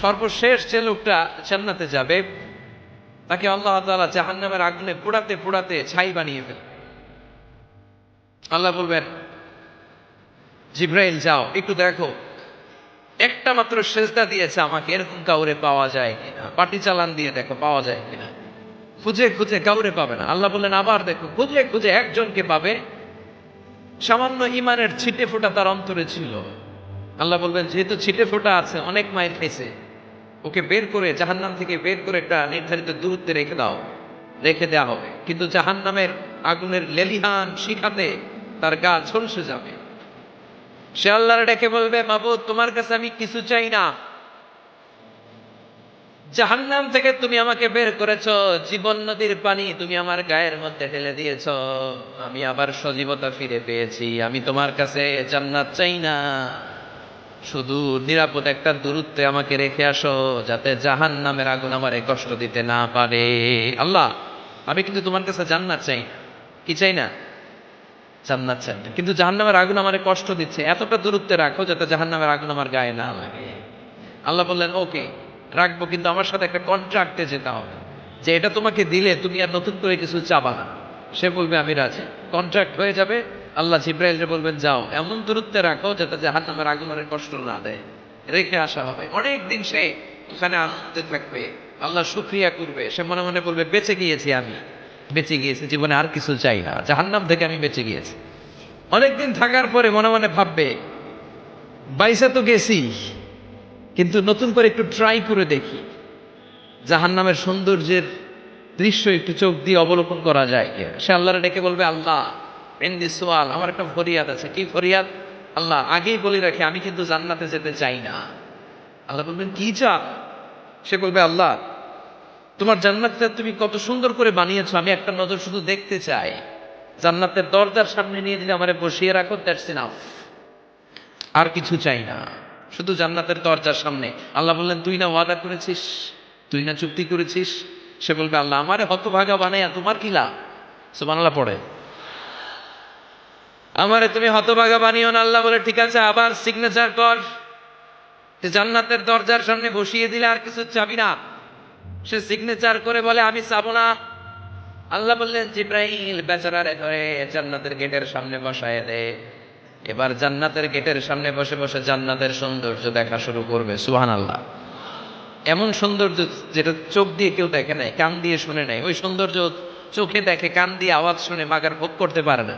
সর্বশেষ যে লোকটা জান্নাতে যাবে তাকে আল্লাহ তাআলা জাহান্নামের আগুনে পোড়াতে পোড়াতে ছাই বানিয়ে ফেলবে। আল্লাহ বলবেন, জিব্রাইল যাও একটু দেখো, একটা মাত্র সেজদা দিয়েছে আমাকে, এরকম কাউরে পাওয়া যায় কিনা। পাটি চালান দিয়ে দেখো পাওয়া যায় কিনা। খুঁজে খুঁজে কাউরে পাবে না। আল্লাহ বললেন আবার দেখো, খুঁজে খুঁজে একজনকে পাবে, সামান্য ইমানের ছিটে ফোঁটা তার অন্তরে ছিল। আল্লাহ বলবেন, যেহেতু ছিটে ফোঁটা আছে, অনেক মায়ের খাইছে, ওকে বের করে জাহান্নাম থেকে বের করে একটা নির্ধারিত দূরত্বে রেখে দাও, রেখে দেওয়া হবে। কিন্তু জাহান্নামের আগুনের লেলিহান শিখাতে তার গা ঝলসে যাবে। সে আল্লাহর ডেকে বলবে, মাবুদ তোমার কাছে আমি কিছু চাই না, জাহান্নাম থেকে তুমি আমাকে বের করেছো, জীবন নদীর পানি তুমি আমার গায়ের মধ্যে ঢেলে দিয়েছো, আমি আবার সজীবতা ফিরে পেয়েছি। আমি তোমার কাছে জান্নাত চাই না, শুধু নিরাপদ একটা দূরত্বে আমাকে রেখে আসো, যাতে জাহান্নামের আগুন আমারে কষ্ট দিতে না পারে। আল্লাহ, আমি কিন্তু তোমার কাছে জান্নাত চাই না। কি চাই না? জান্নাত চাই না, কিন্তু জাহান্নামের আগুন আমারে কষ্ট দিচ্ছে, এতটা দূরত্বে রাখো যাতে জাহান্নামের আগুন আমার গায়ে না লাগে। আল্লাহ বললেন, ওকে রাখবো, কিন্তু আমার সাথে একটা কন্ট্রাক্টে যেতে হবে, যে এটা তোমাকে দিলে তুমি আর নতুন করে কিছু চাবা না। সে বলবে আমি রাজি, কন্ট্রাক্ট হয়ে যাবে। আল্লাহ জিব্রাইলকে বলবেন, যাও এমন দূরত্বে রাখো যাতে জাহান্নামের আগুনের কষ্ট না দেয়। রেখে আসা হবে। অনেক দিন সে ওখানে আনন্দে থাকবে, আল্লাহ শুকরিয়া করবে। সে মনে মনে বলবে, বেঁচে গিয়েছি, আমি বেঁচে গিয়েছি, জীবনে আর কিছু চাই না, জাহান্নাম থেকে আমি বেঁচে গিয়েছি। অনেকদিন থাকার পরে মনে মনে ভাববে, বাইসা তো গেছি, কিন্তু নতুন করে একটু ট্রাই করে দেখি, জাহান্নামের সৌন্দর্যের দৃশ্য একটু চোখ দিয়ে অবলোকন করা যায়। সে আল্লাহরে ডেকে বলবে, আল্লাহ ইনদি সোয়াল, আমার একটা ফরিয়াদ আছে। কি ফরিয়াদ? আল্লাহ আগেই বলে রাখি, আমি কিন্তু জান্নাতে যেতে চাই না। আল্লাহ বলবেন, কি চাও? সে বলবে, আল্লাহ তোমার জান্নাতটা তুমি কত সুন্দর করে বানিয়েছো, আমি একটা নজর শুধু দেখতে চাই। জান্নাতের দরজার সামনে নিয়ে যদি আমারে বসিয়ে রাখো, দ্যাটস ইনাফ, আর কিছু চাই না, শুধু জান্নাতের দরজার সামনে। আল্লাহ বললেন, তুই না ওয়াদা করেছিস, তুই না চুক্তি করেছিস। সে বলবে, আল্লাহ আমারে হতভাগা বানাইয়া তোমার কি লাভ? সুবহানাল্লাহ পড়ে। আমারে তুমি হতভাগা বানিও না। আল্লাহ বলে, ঠিক আছে, আবার সিগনেচার কর, জান্নাতের দরজার সামনে বসিয়ে দিলে আর কিছু চাবি না। সে সিগনেচার করে বলে, আমি চাবো না। আল্লাহ বললেন, জিব্রাইল বেচারারে ধরে জান্নাতের গেটের সামনে বসায় দে। এবার জান্নাতের গেটের সামনে বসে বসে জান্নাতের সৌন্দর্য দেখা শুরু করবে। সুবহানাল্লাহ। এমন সৌন্দর্য যেটা চোখ দিয়ে কেউ দেখে নাই, কান দিয়ে শুনে নাই। ওই সৌন্দর্য চোখে দেখে, কান দিয়ে আওয়াজ শুনে মাগার ভোগ করতে পারে না।